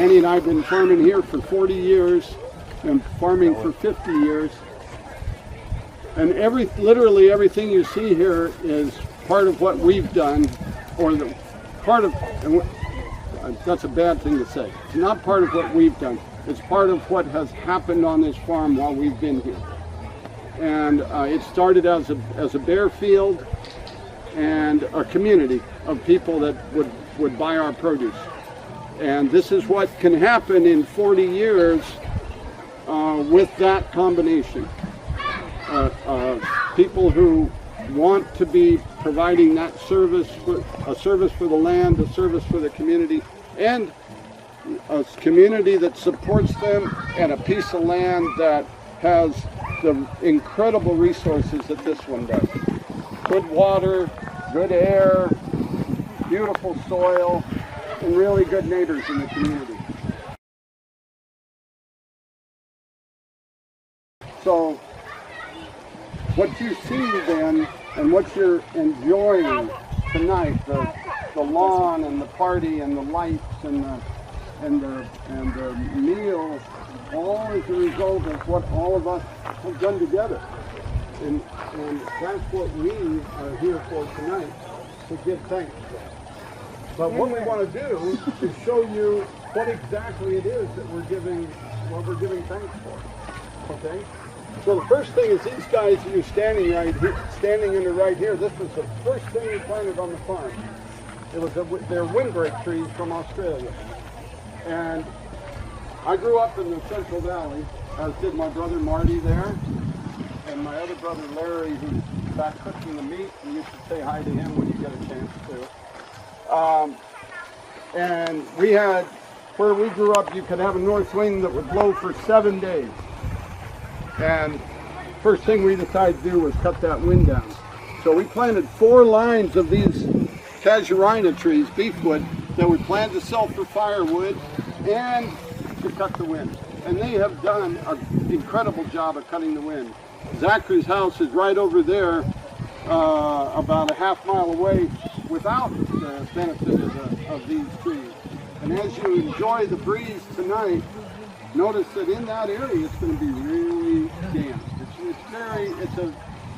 Danny and I have been farming here for 40 years and farming for 50 years. And literally everything you see here is part of what we've done, or that's a bad thing to say. It's not part of what we've done. It's part of what has happened on this farm while we've been here. And it started as a bare field and a community of people that would buy our produce. And this is what can happen in 40 years with that combination. People who want to be providing that service, a service for the land, a service for the community, and a community that supports them, and a piece of land that has the incredible resources that this one does. Good water, good air, beautiful soil, and really good neighbors in the community. So what you see then, and what you're enjoying tonight, the lawn and the party and the lights and the meals, all is a result of what all of us have done together. And that's what we are here for tonight, to give thanks for. But what we want to do is show you what exactly it is that we're giving thanks for. Okay? So the first thing is these guys that you're standing right here, this was the first thing we planted on the farm. It was they're windbreak trees from Australia. And I grew up in the Central Valley, as did my brother Marty there, and my other brother Larry, who's back cooking the meat. We used to say hi to him when you get a chance to. And we had, where we grew up, you could have a north wind that would blow for 7 days. And first thing we decided to do was cut that wind down. So we planted 4 lines of these casuarina trees, beefwood, that we planned to sell for firewood and to cut the wind. And they have done an incredible job of cutting the wind. Zachary's house is right over there, about a half mile away, without the benefit of these trees. And as you enjoy the breeze tonight, notice that in that area it's going to be really damp.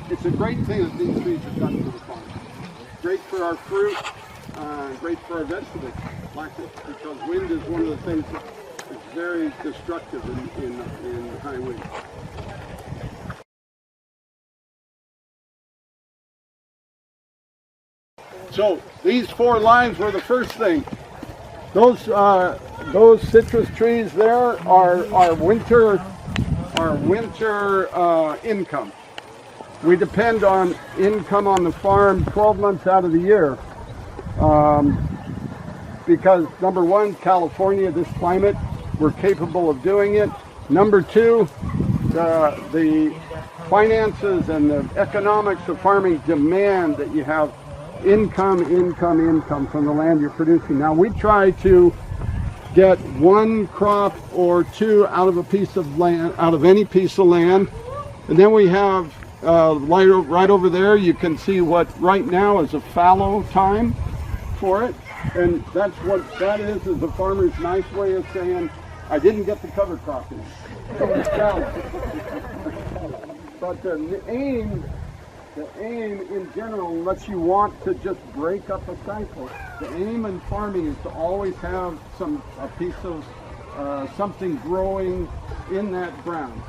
It's a great thing that these trees have done for the farm. Great for our fruit, great for our vegetables, because wind is one of the things that is very destructive in high wind. So these 4 lines were the first thing. Those citrus trees there are our winter income. We depend on income on the farm 12 months out of the year, because number one, California, this climate, we're capable of doing it. Number two, the finances and the economics of farming demand that you have income from the land you're producing. Now we try to get 1 crop or 2 out of a piece of land, out of any piece of land, and then we have right over there you can see what right now is a fallow time for it, and that's what that is a farmer's nice way of saying I didn't get the cover crop in, so it's fallow. But the aim in general, unless you want to just break up a cycle, the aim in farming is to always have a piece of something growing in that ground.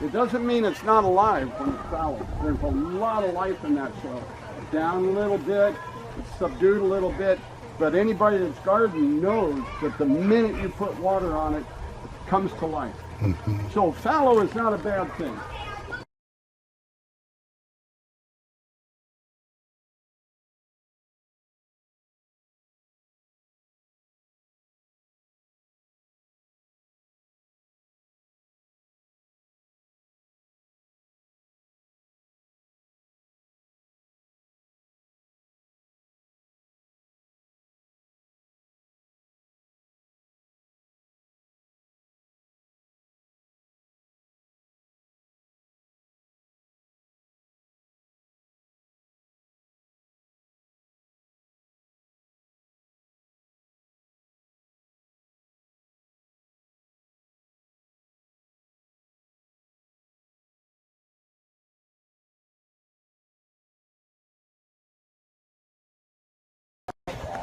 It doesn't mean it's not alive when it's fallow. There's a lot of life in that soil. It's down a little bit, it's subdued a little bit, but anybody that's gardening knows that the minute you put water on it, it comes to life. So fallow is not a bad thing.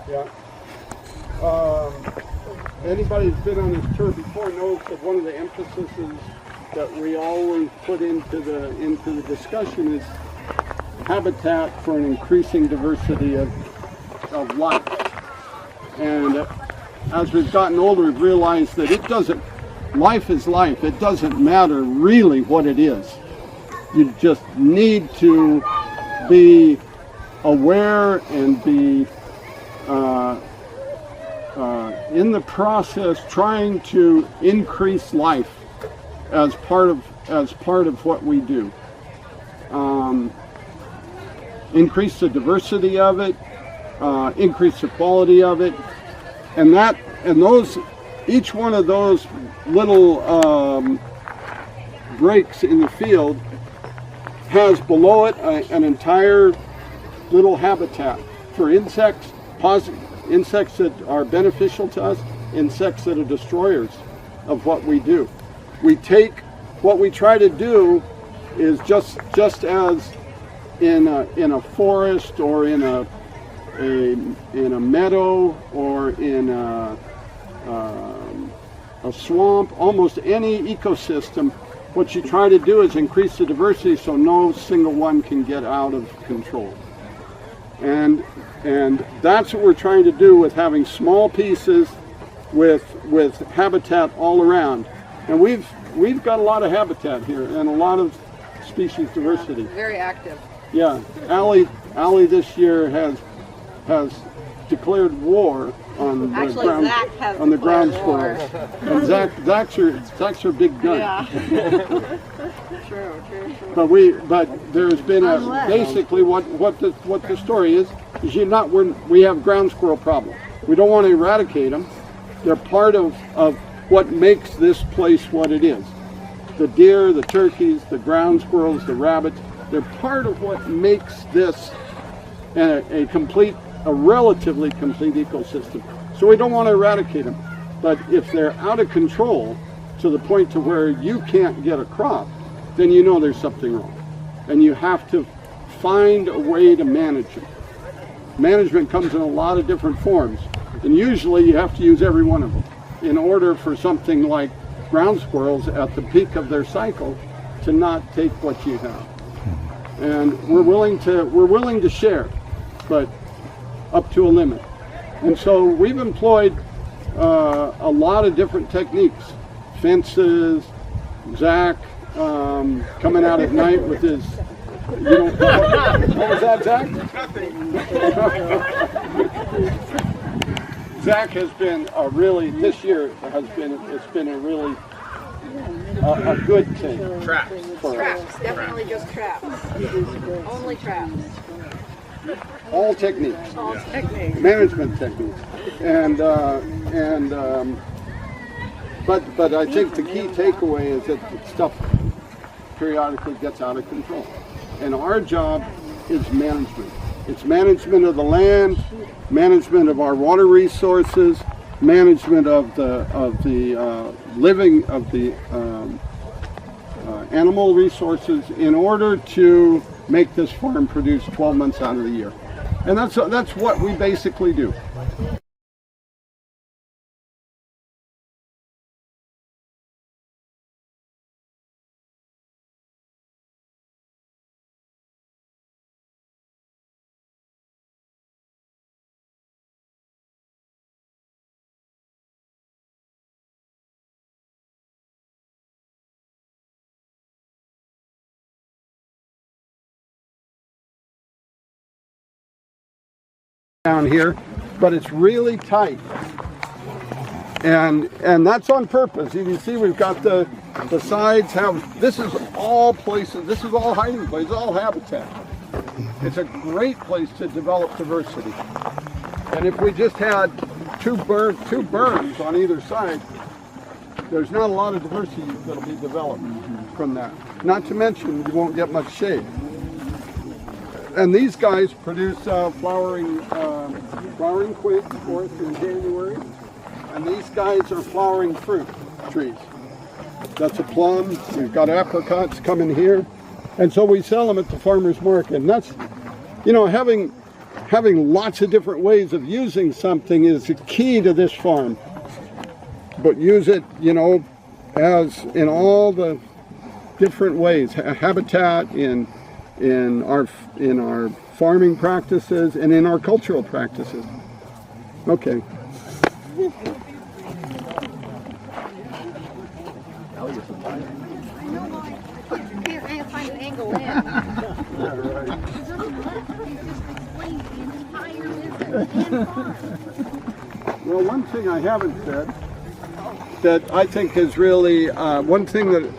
Yeah. Anybody who's been on this tour before knows that one of the emphases that we always put into the discussion is habitat for an increasing diversity of life. And as we've gotten older, we've realized that life is life. It doesn't matter really what it is. You just need to be aware and be in the process trying to increase life as part of what we do. Increase the diversity of it, increase the quality of it, each one of those little breaks in the field has below it an entire little habitat for insects, insects that are beneficial to us, insects that are destroyers of what we do. What we try to do is just as in a forest or in a meadow or in a swamp, almost any ecosystem, what you try to do is increase the diversity so no single one can get out of control. And that's what we're trying to do with having small pieces with habitat all around. And we've got a lot of habitat here and a lot of species diversity. Very active. Yeah, Allie this year has declared war on the ground squirrels. And Zach's her big gun. Yeah. True. But there's been basically what the story is we have ground squirrel problem. We don't want to eradicate them. They're part of what makes this place what it is. The deer, the turkeys, the ground squirrels, the rabbits, they're part of what makes this a relatively complete ecosystem. So we don't want to eradicate them. But if they're out of control to the point to where you can't get a crop, then you know there's something wrong. And you have to find a way to manage it. Management comes in a lot of different forms. And usually you have to use every one of them in order for something like ground squirrels at the peak of their cycle to not take what you have. And we're willing to share, but up to a limit. And so we've employed a lot of different techniques. Fences, Zach coming out at night with his, what was that, Zach? Zach has been this year it's been a really a good thing. Traps, definitely just traps. Only traps. All techniques. All techniques. Management techniques. But I think the key takeaway is that stuff periodically gets out of control. And our job is management. It's management of the land, management of our water resources, management of the animal resources in order to make this farm produce 12 months out of the year. And that's what we basically do. Down here, but it's really tight, and that's on purpose. You can see we've got the sides have, this is all places, this is all hiding places, all habitat. It's a great place to develop diversity. And if we just had two berms on either side, there's not a lot of diversity that'll be developed from that. Not to mention you won't get much shade. And these guys produce flowering quince for us in January. And these guys are flowering fruit trees. That's a plum. We've got apricots coming here. And so we sell them at the farmer's market. And that's, having having lots of different ways of using something is the key to this farm. But use it, you know, as in all the different ways, habitat, in our farming practices, and in our cultural practices. Okay. I can't find an angle in. Well, one thing I haven't said that I think is really one thing that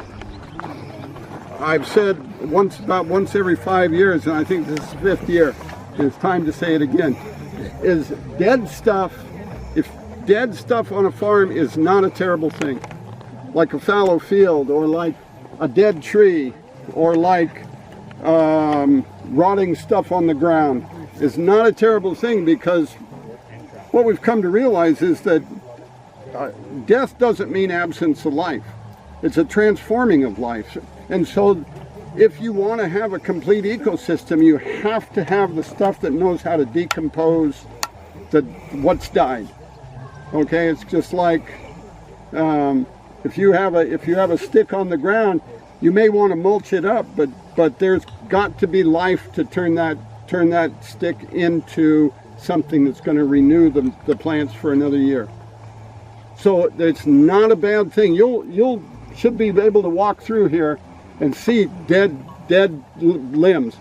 I've said about once every 5 years, and I think this is the 5th year, and it's time to say it again, is dead stuff. If dead stuff on a farm is not a terrible thing, like a fallow field, or like a dead tree, or like rotting stuff on the ground, is not a terrible thing, because what we've come to realize is that death doesn't mean absence of life. It's a transforming of life. And so if you want to have a complete ecosystem, you have to have the stuff that knows how to decompose what's died. Okay, it's just like if you have a stick on the ground, you may want to mulch it up, but there's got to be life to turn that stick into something that's going to renew the plants for another year. So it's not a bad thing. You'll should be able to walk through here and see dead limbs.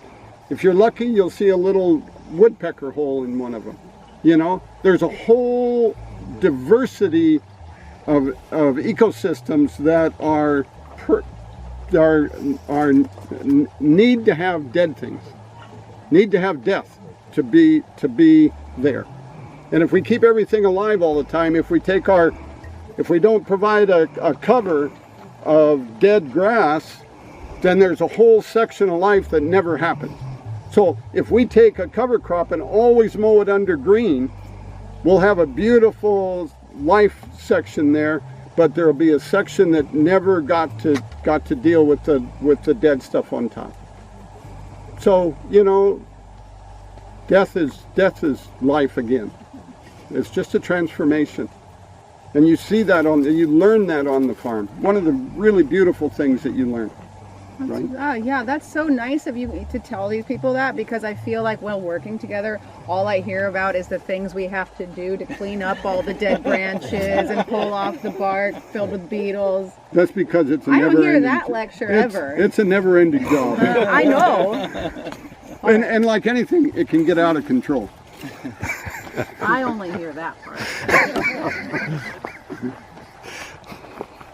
If you're lucky, you'll see a little woodpecker hole in one of them. You know, there's a whole diversity of ecosystems that need to have dead things, need to have death to be there. And if we keep everything alive all the time, if we don't provide a cover of dead grass, then there's a whole section of life that never happens. So if we take a cover crop and always mow it under green, we'll have a beautiful life section there, but there'll be a section that never got to deal with the dead stuff on top. So, you know, death is life again. It's just a transformation. And you see that you learn that on the farm. One of the really beautiful things that you learn. Right? Yeah, that's so nice of you to tell these people that, because I feel like while working together, all I hear about is the things we have to do to clean up all the dead branches and pull off the bark filled with beetles. That's because it's a I never-ending. don't hear that lecture ever. It's a never-ending job. I know. And like anything, it can get out of control. I only hear that part.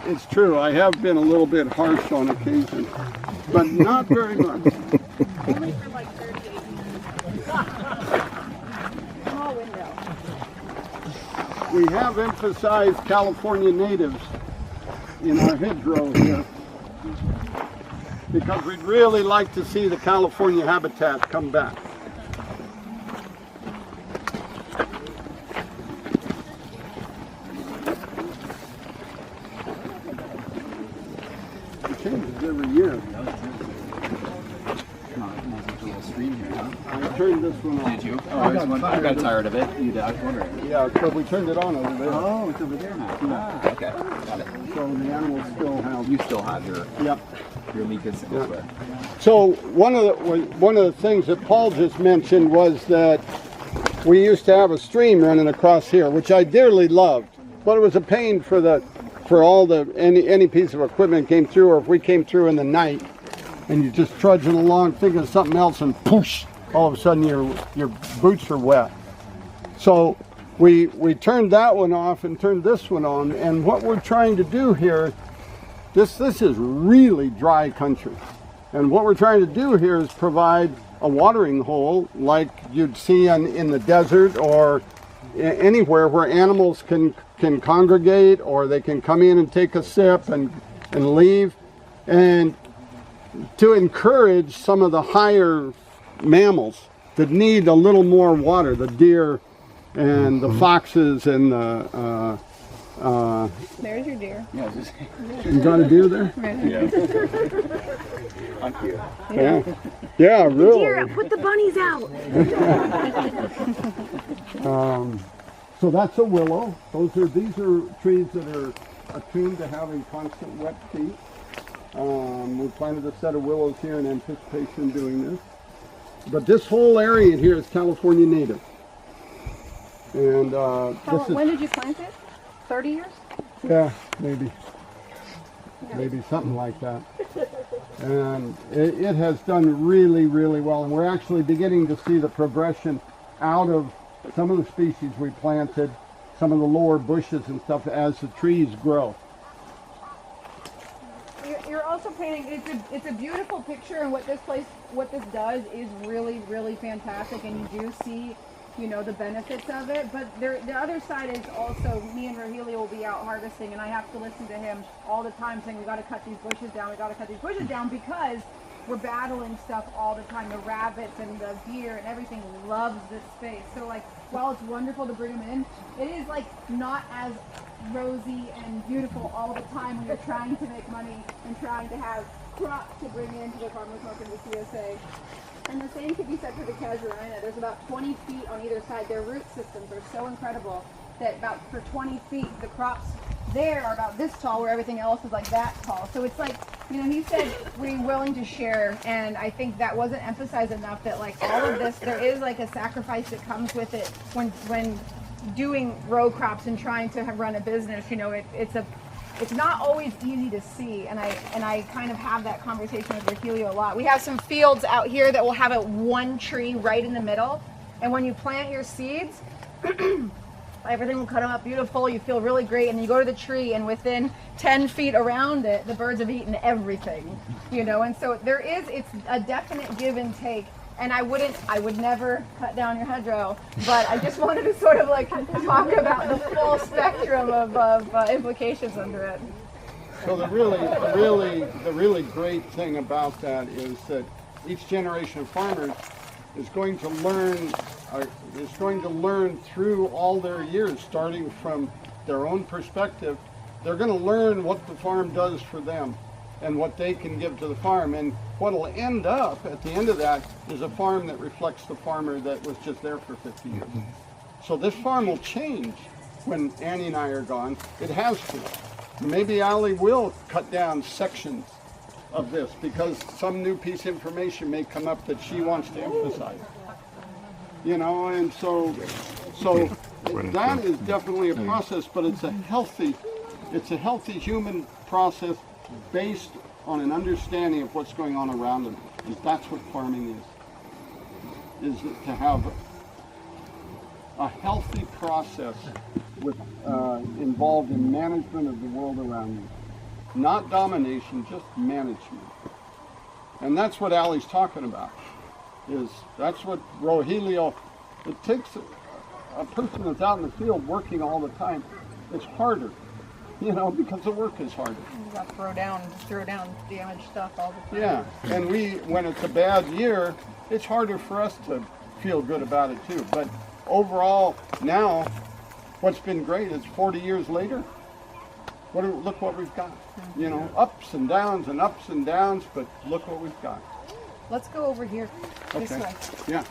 It's true, I have been a little bit harsh on occasion, but not very much. Only for like 38 minutes. Small window. We have emphasized California natives in our hedgerow here, because we'd really like to see the California habitat come back. It changes every year. I turned this one on. Did you? Oh, I got tired of it. You did? I was wondering. Yeah, so we turned it on over there. Oh, it's over there now. Ah, okay. Got it. So the animals still have. You still have your mucus elsewhere. So one of the things that Paul just mentioned was that we used to have a stream running across here, which I dearly loved, but it was a pain for any piece of equipment came through, or if we came through in the night and you're just trudging along thinking of something else, and poosh, all of a sudden your boots are wet. So we turned that one off and turned this one on, and what we're trying to do here, this is really dry country, and what we're trying to do here is provide a watering hole like you'd see in the desert or anywhere where animals can congregate, or they can come in and take a sip and leave, and to encourage some of the higher mammals that need a little more water, the deer and the foxes and the There's your deer. Yeah, just, You got a deer there? yeah. Thank you. Yeah. Yeah, really. Deer, put the bunnies out. So that's a willow. These are trees that are attuned to having constant wet feet. We planted a set of willows here in anticipation of doing this. But this whole area here is California native. And When did you plant it? 30 years? yeah, maybe something like that. And it has done really, really well. And we're actually beginning to see the progression out of some of the species we planted, some of the lower bushes and stuff as the trees grow. You're also painting, it's a beautiful picture, and what this does is really, really fantastic, and you do see, you know, the benefits of it. But the other side is also, me and Rogelio will be out harvesting, and I have to listen to him all the time saying, we got to cut these bushes down, because we're battling stuff all the time. The rabbits and the deer and everything loves this space. So like, while it's wonderful to bring them in, it is like not as rosy and beautiful all the time when you're trying to make money and trying to have crops to bring into the farmers market in the CSA. And the same could be said for the casuarina. There's about 20 feet on either side. Their root systems are so incredible that for 20 feet, the crops there are about this tall, where everything else is like that tall. So it's like, you know, he said we're willing to share, and I think that wasn't emphasized enough, that like all of this, there is like a sacrifice that comes with it when doing row crops and trying to run a business. You know, it's not always easy to see, and I kind of have that conversation with Rogelio a lot. We have some fields out here that will have one tree right in the middle, and when you plant your seeds, everything will cut them up beautiful. You feel really great, and you go to the tree, and within 10 feet around it, the birds have eaten everything, you know. And so it's a definite give and take. And I would never cut down your hedgerow, but I just wanted to sort of like talk about the full spectrum of implications under it. So the really great thing about that is that each generation of farmers is going to learn through all their years, starting from their own perspective. They're going to learn what the farm does for them and what they can give to the farm. And what will end up at the end of that is a farm that reflects the farmer that was just there for 50 years. So this farm will change when Annie and I are gone. It has to. Maybe Allie will cut down sections of this because some new piece of information may come up that she wants to emphasize. You know, and so that is definitely a process, but it's a healthy human process based on an understanding of what's going on around them. Because that's what farming is to have a healthy process with involved in management of the world around you. Not domination, just management. And that's what Allie's talking about. That's what Rogelio, it takes a person that's out in the field working all the time. It's harder, you know, because the work is harder. You got to throw down damaged stuff all the time. Yeah, and when it's a bad year, it's harder for us to feel good about it too. But overall, now, what's been great is 40 years later, look what we've got. You know, ups and downs, but look what we've got. Let's go over here, this way. Yeah.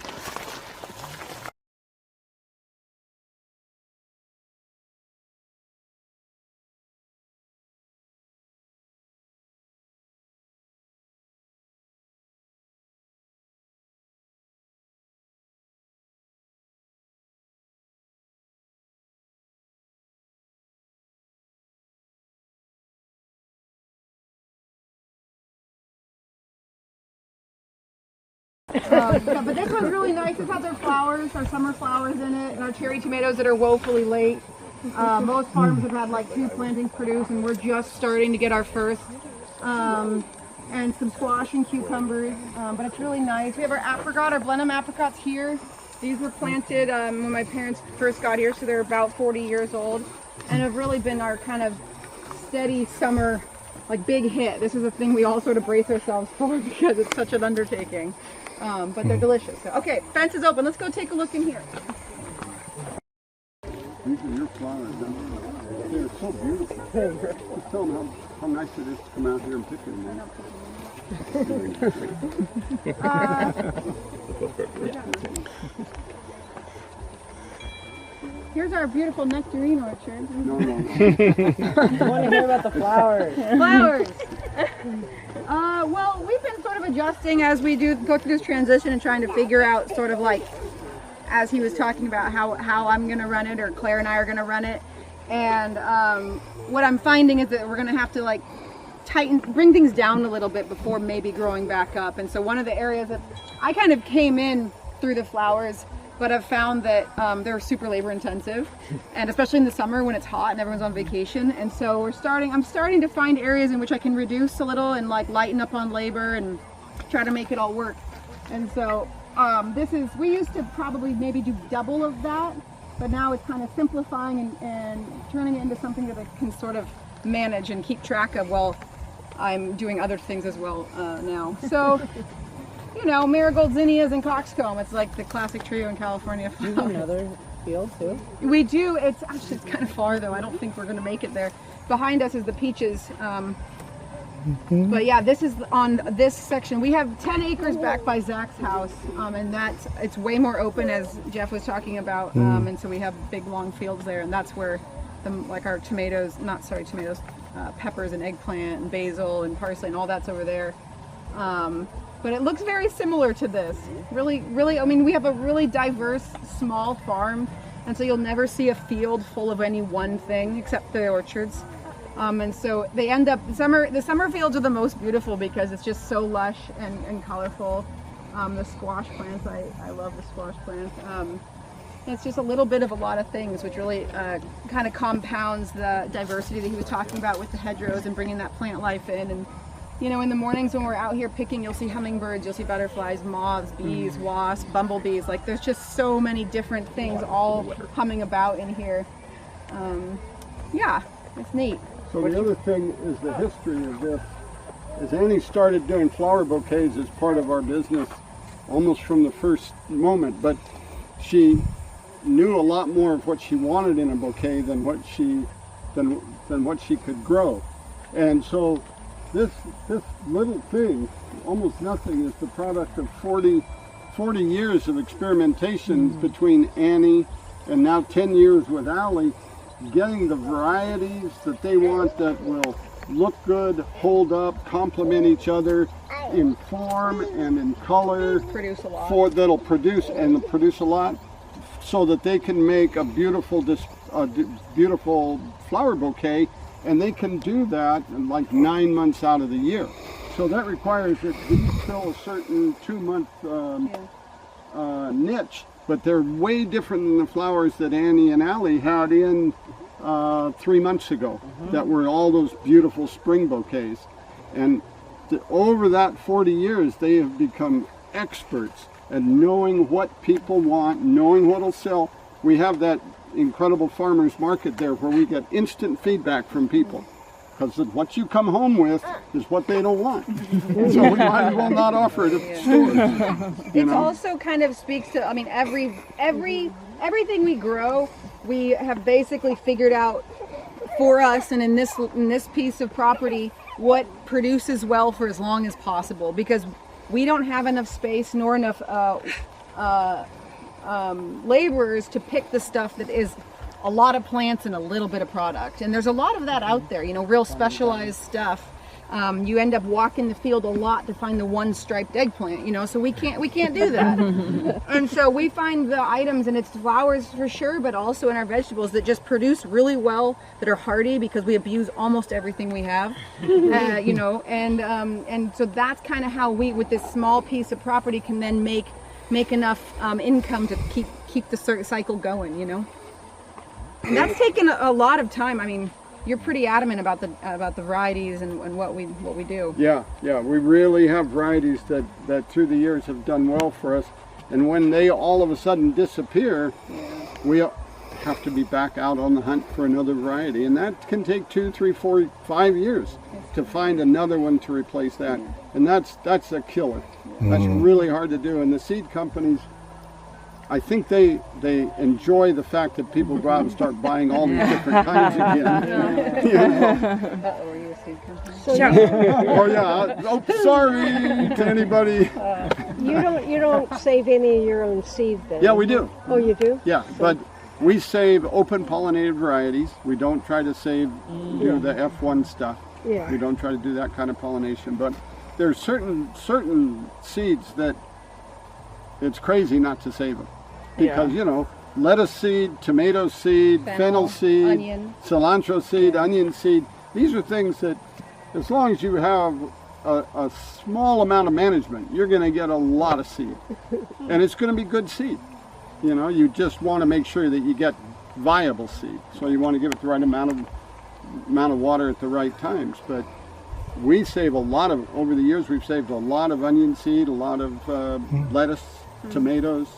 But this one's really nice. This has our flowers, our summer flowers in it, and our cherry tomatoes that are woefully late. Most farms have had like 2 plantings produced, and we're just starting to get our first. And some squash and cucumbers, but it's really nice. We have our apricot, our Blenheim apricots here. These were planted when my parents first got here, so they're about 40 years old, and have really been our kind of steady summer, like big hit. This is a thing we all sort of brace ourselves for because it's such an undertaking. But they're delicious. So, okay, fence is open. Let's go take a look in here. These are your flowers, huh? They're so beautiful. Just tell them how nice it is to come out here and pick them. Here's our beautiful nectarine orchard. No. I want to hear about the flowers. Flowers. Well, we've been sort of adjusting as we go through this transition and trying to figure out sort of like, as he was talking about how I'm going to run it, or Claire and I are going to run it. And what I'm finding is that we're going to have to like bring things down a little bit before maybe growing back up. And so one of the areas that I kind of came in through the flowers, but I've found that they're super labor intensive, and especially in the summer when it's hot and everyone's on vacation. And so I'm starting to find areas in which I can reduce a little and like lighten up on labor and try to make it all work. And so we used to probably maybe do double of that, but now it's kind of simplifying and turning it into something that I can sort of manage and keep track of while I'm doing other things as well now. So. You know, marigold, zinnias, and coxcomb. It's like the classic trio in California. Do you have another field too? We do. It's actually kind of far though. I don't think we're going to make it there. Behind us is the peaches. But yeah, this is on this section. We have 10 acres back by Zach's house, and it's way more open, as Jeff was talking about. And so we have big long fields there, and that's where our peppers and eggplant and basil and parsley and all that's over there. But it looks very similar to this. Really, I mean, we have a really diverse, small farm, and so you'll never see a field full of any one thing except the orchards. And so they end up, the summer fields are the most beautiful because it's just so lush and colorful. The squash plants, I love the squash plants. It's just a little bit of a lot of things, which really kind of compounds the diversity that he was talking about with the hedgerows and bringing that plant life in. And you know, in the mornings when we're out here picking, you'll see hummingbirds, you'll see butterflies, moths, bees, wasps, bumblebees. Like there's just so many different things all humming about in here. Yeah, it's neat. So the other thing is the history of this. As Annie started doing flower bouquets as part of our business almost from the first moment, but she knew a lot more of what she wanted in a bouquet than what she could grow. And so this little thing, almost nothing, is the product of 40 years of experimentation between Annie and now 10 years with Allie, getting the varieties that they want that will look good, hold up, complement each other in form and in color. Produce a lot. That'll produce a lot, so that they can make a beautiful flower bouquet. And they can do that in like 9 months out of the year. So that requires that these fill a certain 2-month niche, but they're way different than the flowers that Annie and Allie had in 3 months ago, that were all those beautiful spring bouquets. And over that 40 years, they have become experts at knowing what people want, knowing what'll sell. We have that incredible farmers market there where we get instant feedback from people, because what you come home with is what they don't want. So we might as well not offer it at stores. It also kind of speaks to, I mean, everything we grow, we have basically figured out for us, and in this piece of property, what produces well for as long as possible, because we don't have enough space nor enough laborers to pick the stuff that is a lot of plants and a little bit of product. And there's a lot of that out there, you know, real specialized stuff. You end up walking the field a lot to find the one striped eggplant, you know, so we can't do that. And so we find the items, and it's flowers for sure, but also in our vegetables that just produce really well, that are hardy, because we abuse almost everything we have, you know, and so that's kind of how we, with this small piece of property, can then make enough income to keep the cycle going, you know. And that's taken a lot of time. I mean, you're pretty adamant about the varieties and what we do. Yeah, we really have varieties that through the years have done well for us, and when they all of a sudden disappear, we have to be back out on the hunt for another variety, and that can take 2, 3, 4, 5 years to find another one to replace that, and that's a killer. That's really hard to do, and the seed companies I think they enjoy the fact that people go out and start buying all these different kinds again. You know? Were you a seed company? So Oh yeah. Oh, sorry to anybody. you don't save any of your own seed then? Yeah, we do. Oh, you do? Yeah, but we save open pollinated varieties. We don't try to do the F1 stuff. Yeah. We don't try to do that kind of pollination. But there's certain seeds that it's crazy not to save them. Because, you know, lettuce seed, tomato seed, fennel seed, onion. cilantro seed, onion seed. These are things that, as long as you have a small amount of management, you're going to get a lot of seed. And it's going to be good seed. You know, you just want to make sure that you get viable seed. So you want to give it the right amount of water at the right times. But we save a lot of, over the years, we've saved a lot of onion seed, a lot of lettuce, tomatoes.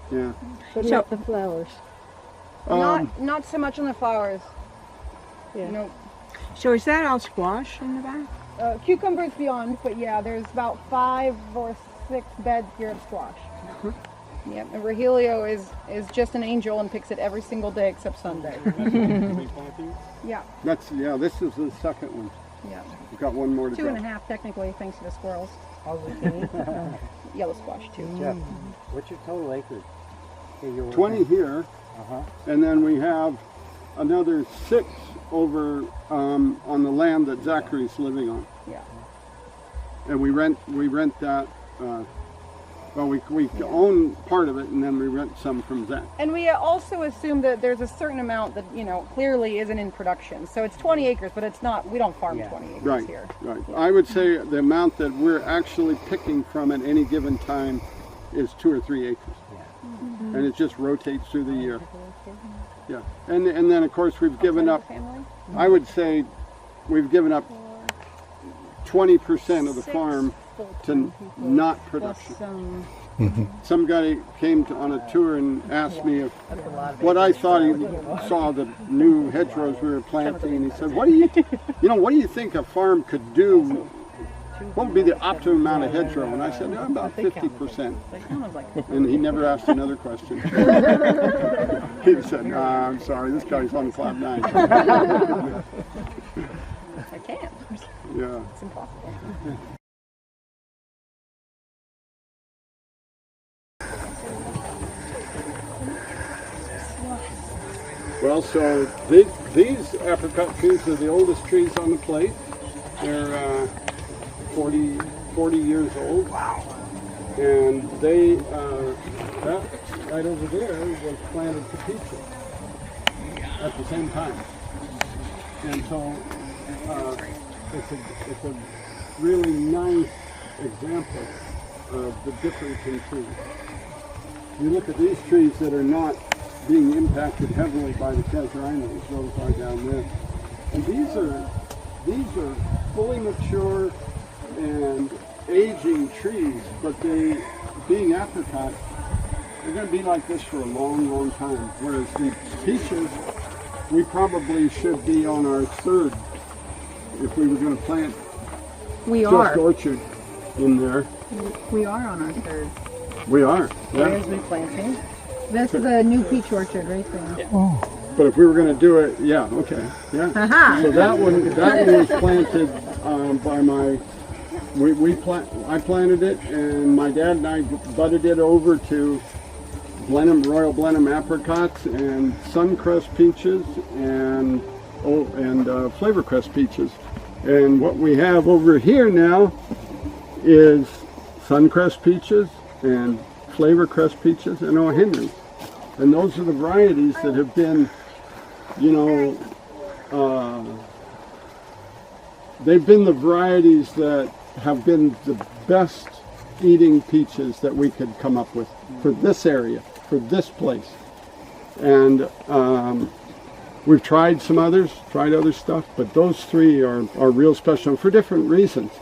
Yeah. But not the flowers. Not so much on the flowers. Yeah. Nope. So is that all squash in the back? Cucumbers beyond, but yeah, there's about 5 or 6 beds here of squash. Yep, and Rogelio is just an angel and picks it every single day except Sunday. Yeah, This is the second one. yeah. We've got one more to 2.5 technically, thanks to the squirrels. Yellow squash too. Jeff, what's your total acreage? 20 here, and then we have another 6 over on the land that Zachary's living on. Yeah. And we rent that. Well, we own part of it, and then we rent some from Zach. And we also assume that there's a certain amount that, you know, clearly isn't in production. So it's 20 acres, but it's not, we don't farm 20 acres Right, here. right. I would say the amount that we're actually picking from at any given time is 2 or 3 acres. And it just rotates through the year. Yeah, and then of course we've given up, I would say we've given up 20% of the farm to not production. Some guy came on a tour and asked me what I thought he saw the new hedgerows we were planting, and he said, what do you think a farm could do? What would be the optimum amount of hedgerow? And I said, about 50%. And he never asked another question. He said, nah, I'm sorry, this guy's on cloud 9. I can't. Yeah. It's impossible. Well, so these apricot trees are the oldest trees on the plate. They're 40 years old. Wow. And they, that right over there was planted to peaches at the same time. And so it's a really nice example of the difference in trees. You look at these trees that are not being impacted heavily by the casuarinas, those are down there. And these are fully mature and aging trees, but they, being apricot, they're going to be like this for a long, long time. Whereas the peaches, we probably should be on our 3rd if we were going to plant just orchard in there. We are on our 3rd. We are. Yeah. Where's we planting? This is a new peach orchard right there. But if we were going to do it, yeah, okay, yeah. So that one was planted by my. I planted it, and my dad and I budded it over to Royal Blenheim apricots and Suncrest peaches and Flavorcrest peaches. And what we have over here now is Suncrest peaches and Flavorcrest peaches and O. Henry's. And those are the varieties that have been, you know, they've been the varieties that have been the best eating peaches that we could come up with for this area, for this place. And we've tried some others, tried other stuff, but those 3 are real special for different reasons.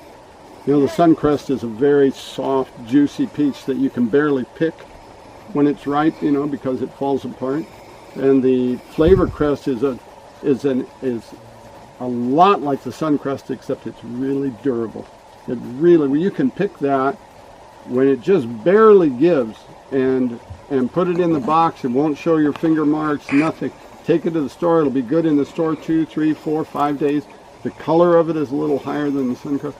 You know, the Suncrest is a very soft, juicy peach that you can barely pick when it's ripe, you know, because it falls apart. And the Flavorcrest is a lot like the Suncrest, except it's really durable. It really, well, you can pick that when it just barely gives, and put it in the box. It won't show your finger marks, nothing. Take it to the store. It'll be good in the store 2, 3, 4, 5 days. The color of it is a little higher than the Suncrest,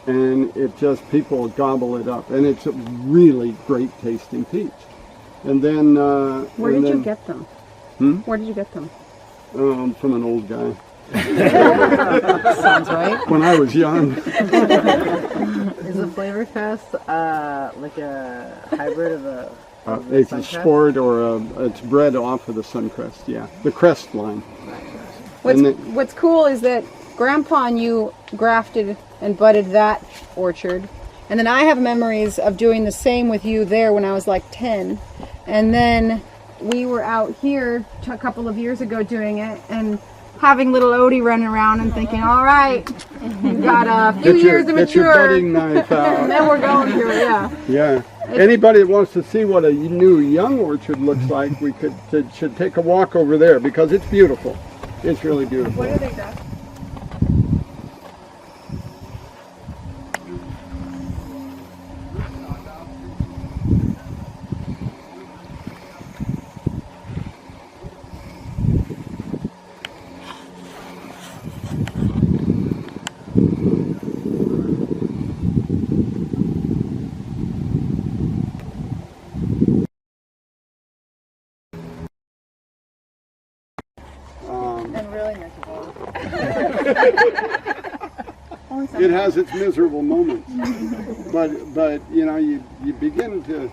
and it just, people gobble it up, and it's a really great tasting peach. And then Where did you get them? Where did you get them? From an old guy. Sounds right. When I was young. Is the Flavor Fest like a hybrid of a? It's a sport, or it's bred off of the Suncrest. Yeah, the crest line. What's cool is that Grandpa and you grafted and budded that orchard, and then I have memories of doing the same with you there when I was like 10, and then we were out here a couple of years ago doing it and having little Odie running around and thinking, all right, you've got a few years to Get your mature, budding knife out. and then we're going through it. Yeah. Yeah. Anybody that wants to see what a new young orchard looks like, should take a walk over there, because it's beautiful. It's really beautiful. What are they got? And really miserable. It has its miserable moments, but you know, you begin to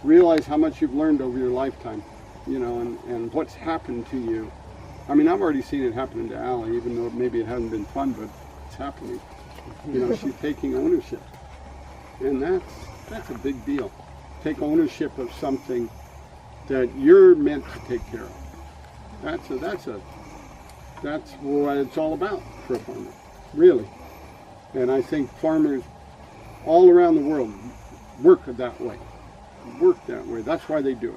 realize how much you've learned over your lifetime, you know, and what's happened to you. I mean, I've already seen it happen to Allie, even though maybe it hasn't been fun, but it's happening. You know, she's taking ownership, and that's a big deal. Take ownership of something that you're meant to take care of. That's what it's all about for a farmer, really. And I think farmers all around the world work that way. That's why they do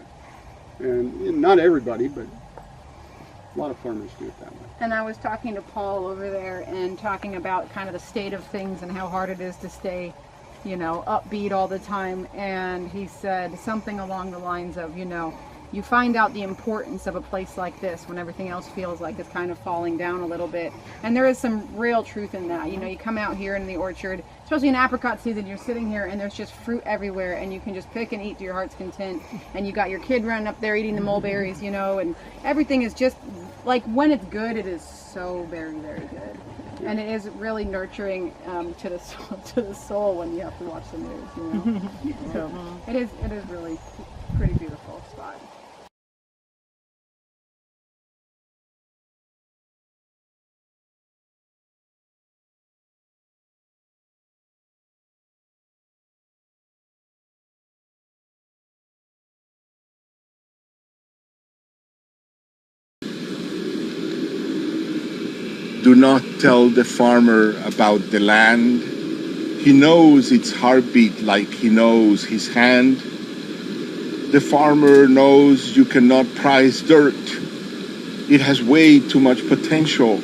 it. And not everybody, but a lot of farmers do it that way. And I was talking to Paul over there and talking about kind of the state of things and how hard it is to stay, you know, upbeat all the time. And he said something along the lines of, you know, you find out the importance of a place like this when everything else feels like it's kind of falling down a little bit. And there is some real truth in that. You know, you come out here in the orchard, especially in apricot season, you're sitting here and there's just fruit everywhere and you can just pick and eat to your heart's content. And you got your kid running up there eating the mulberries, you know, and everything is just, like, when it's good, it is so very, very good. And it is really nurturing to the soul when you have to watch the news, you know. So it is really pretty beautiful spot. Do not tell the farmer about the land. He knows its heartbeat like he knows his hand. The farmer knows you cannot price dirt. It has way too much potential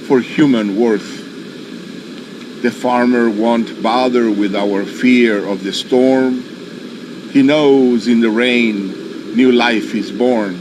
for human worth. The farmer won't bother with our fear of the storm. He knows in the rain, new life is born.